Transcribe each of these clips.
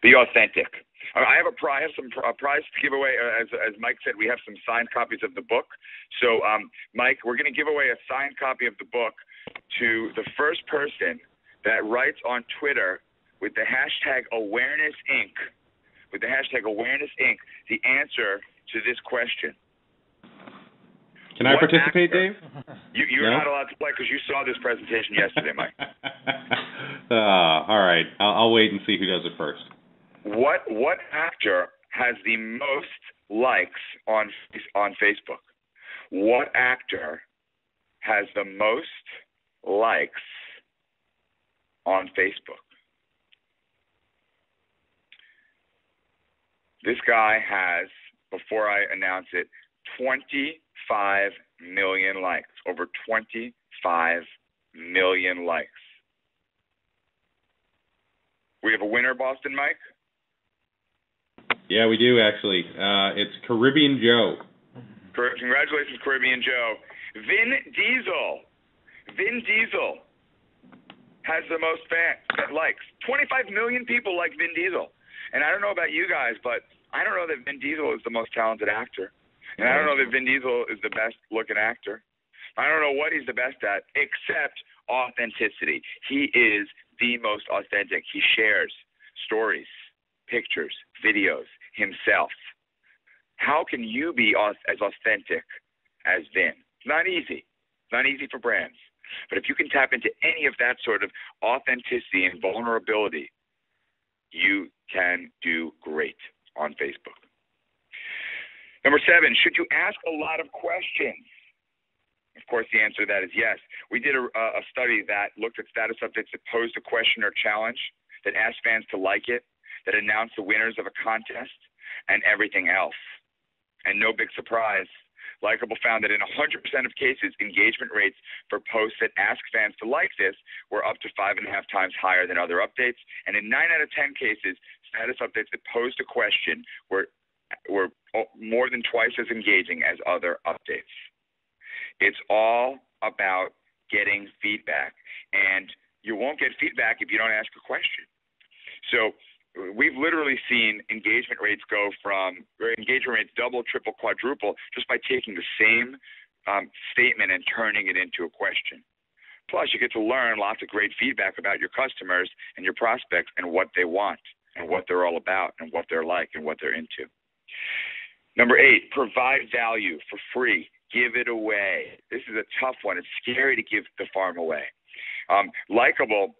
Be authentic. I have some prize to give away. As Mike said, we have some signed copies of the book. So, Mike, we're going to give away a signed copy of the book to the first person that writes on Twitter with the hashtag Awareness Inc. With the hashtag Awareness Inc. the answer to this question. Can I participate, Dave? You're not allowed to play because you saw this presentation yesterday, Mike. All right. I'll wait and see who does it first. What actor has the most likes on Facebook? What actor has the most likes on Facebook? This guy has, before I announce it, 25 million likes. Over 25 million likes. We have a winner, Boston Mike? Yeah, we do, actually. It's Caribbean Joe. Congratulations, Caribbean Joe. Vin Diesel has the most likes. 25 million people like Vin Diesel. And I don't know about you guys, but I don't know that Vin Diesel is the most talented actor. And I don't know that Vin Diesel is the best-looking actor. I don't know what he's the best at, except authenticity. He is the most authentic. He shares stories, pictures, videos, himself. How can you be as authentic as Vin? It's not easy. It's not easy for brands. But if you can tap into any of that sort of authenticity and vulnerability, you can do great on Facebook. Number 7, should you ask a lot of questions? Of course, the answer to that is yes. We did a study that looked at status updates that posed a question or challenge, that asked fans to like it, that announced the winners of a contest, and everything else. And no big surprise, Likeable found that in 100% of cases, engagement rates for posts that ask fans to like this were up to 5.5 times higher than other updates. And in 9 out of 10 cases, status updates that posed a question were more than twice as engaging as other updates. It's all about getting feedback. And you won't get feedback if you don't ask a question. So we've literally seen engagement rates double, triple, quadruple just by taking the same statement and turning it into a question. Plus, you get to learn lots of great feedback about your customers and your prospects and what they want and what they're all about and what they're like and what they're into. Number 8, provide value for free. Give it away. This is a tough one. It's scary to give the farm away. Likeable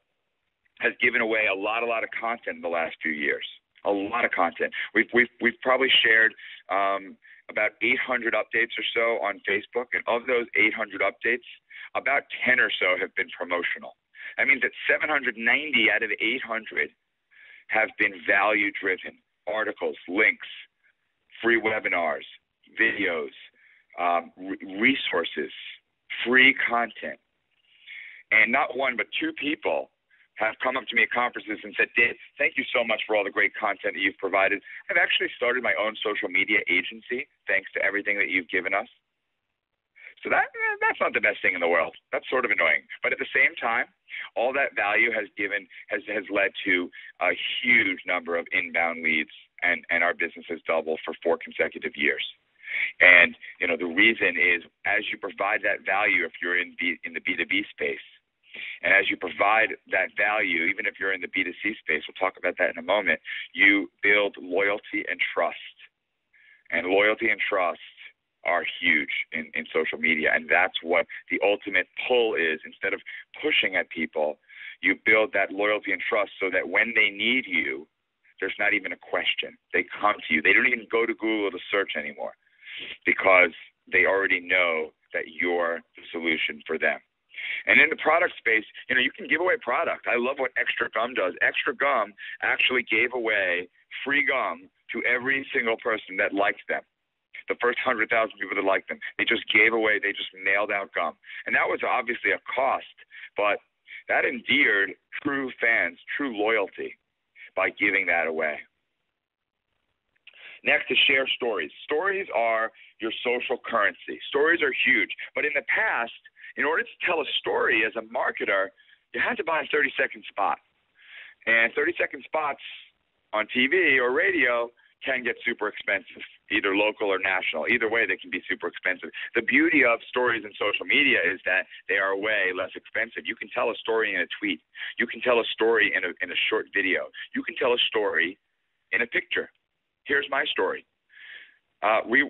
has given away a lot of content in the last few years. A lot of content. We've probably shared about 800 updates or so on Facebook, and of those 800 updates, about 10 or so have been promotional. That means that 790 out of 800 have been value-driven. Articles, links, free webinars, videos, resources, free content. And not one, but 2 people have come up to me at conferences and said, Dave, thank you so much for all the great content that you've provided. I've actually started my own social media agency thanks to everything that you've given us. So that's not the best thing in the world. That's sort of annoying. But at the same time, all that value has led to a huge number of inbound leads, and our business has doubled for 4 consecutive years. And the reason is, as you provide that value, if you're in the B2B space, and as you provide that value, even if you're in the B2C space, we'll talk about that in a moment, you build loyalty and trust. And loyalty and trust are huge in social media. And that's what the ultimate pull is. Instead of pushing at people, you build that loyalty and trust so that when they need you, there's not even a question. They come to you. They don't even go to Google to search anymore because they already know that you're the solution for them. And in the product space, you can give away product. I love what Extra Gum does. Extra Gum actually gave away free gum to every single person that liked them. The first 100,000 people that liked them, they just mailed out gum. And that was obviously a cost, but that endeared true fans, true loyalty by giving that away. Next is share stories. Stories are your social currency. Stories are huge. But in the past, in order to tell a story as a marketer, you had to buy a 30-second spot. And 30-second spots on TV or radio can get super expensive, either local or national. Either way, they can be super expensive. The beauty of stories in social media is that they are way less expensive. You can tell a story in a tweet. You can tell a story in a short video. You can tell a story in a picture. Here's my story. We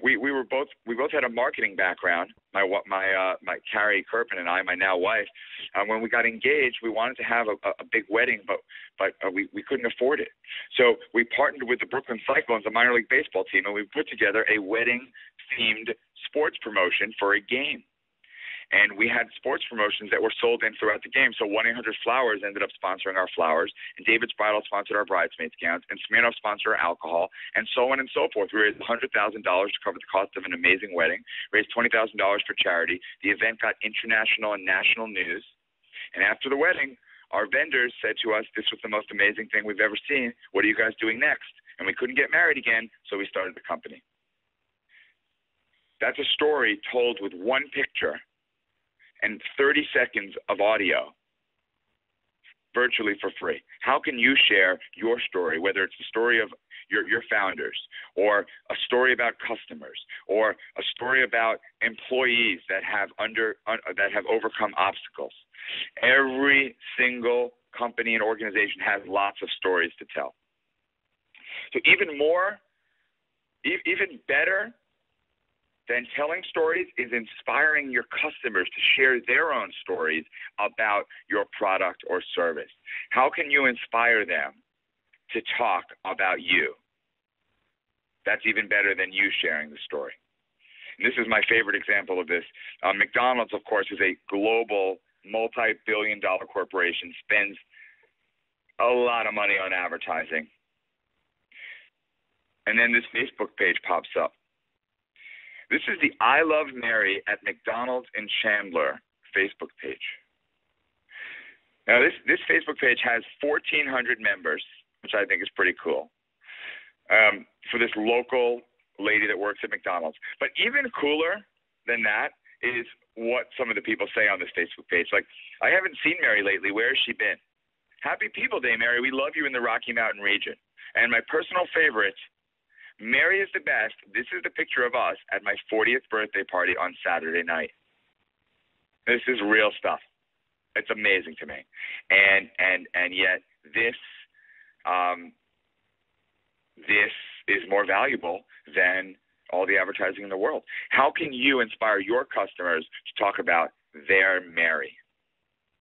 both had a marketing background. My Carrie Kirpin and I, my now wife, when we got engaged, we wanted to have a big wedding, but we couldn't afford it. So we partnered with the Brooklyn Cyclones, a minor league baseball team, and we put together a wedding-themed sports promotion for a game. And we had sports promotions that were sold in throughout the game. So 1-800-Flowers ended up sponsoring our flowers, and David's Bridal sponsored our bridesmaids' gowns, and Smirnoff sponsored our alcohol, and so on and so forth. We raised $100,000 to cover the cost of an amazing wedding, raised $20,000 for charity. The event got international and national news. And after the wedding, our vendors said to us, this was the most amazing thing we've ever seen. What are you guys doing next? And we couldn't get married again, so we started the company. That's a story told with one picture and 30 seconds of audio, virtually for free. How can you share your story, whether it's the story of your founders, or a story about customers, or a story about employees that have overcome obstacles? Every single company and organization has lots of stories to tell. So even better than telling stories is inspiring your customers to share their own stories about your product or service. How can you inspire them to talk about you? That's even better than you sharing the story. And this is my favorite example of this. McDonald's, of course, is a global, multi-billion-dollar corporation, spends a lot of money on advertising. And then this Facebook page pops up. This is the I Love Mary at McDonald's in Chandler Facebook page. Now, this Facebook page has 1,400 members, which I think is pretty cool, for this local lady that works at McDonald's. But even cooler than that is what some of the people say on this Facebook page. Like, I haven't seen Mary lately. Where has she been? Happy People Day, Mary. We love you in the Rocky Mountain region. And my personal favorite, Mary is the best. This is the picture of us at my 40th birthday party on Saturday night. This is real stuff. It's amazing to me. And yet this is more valuable than all the advertising in the world. How can you inspire your customers to talk about their Mary?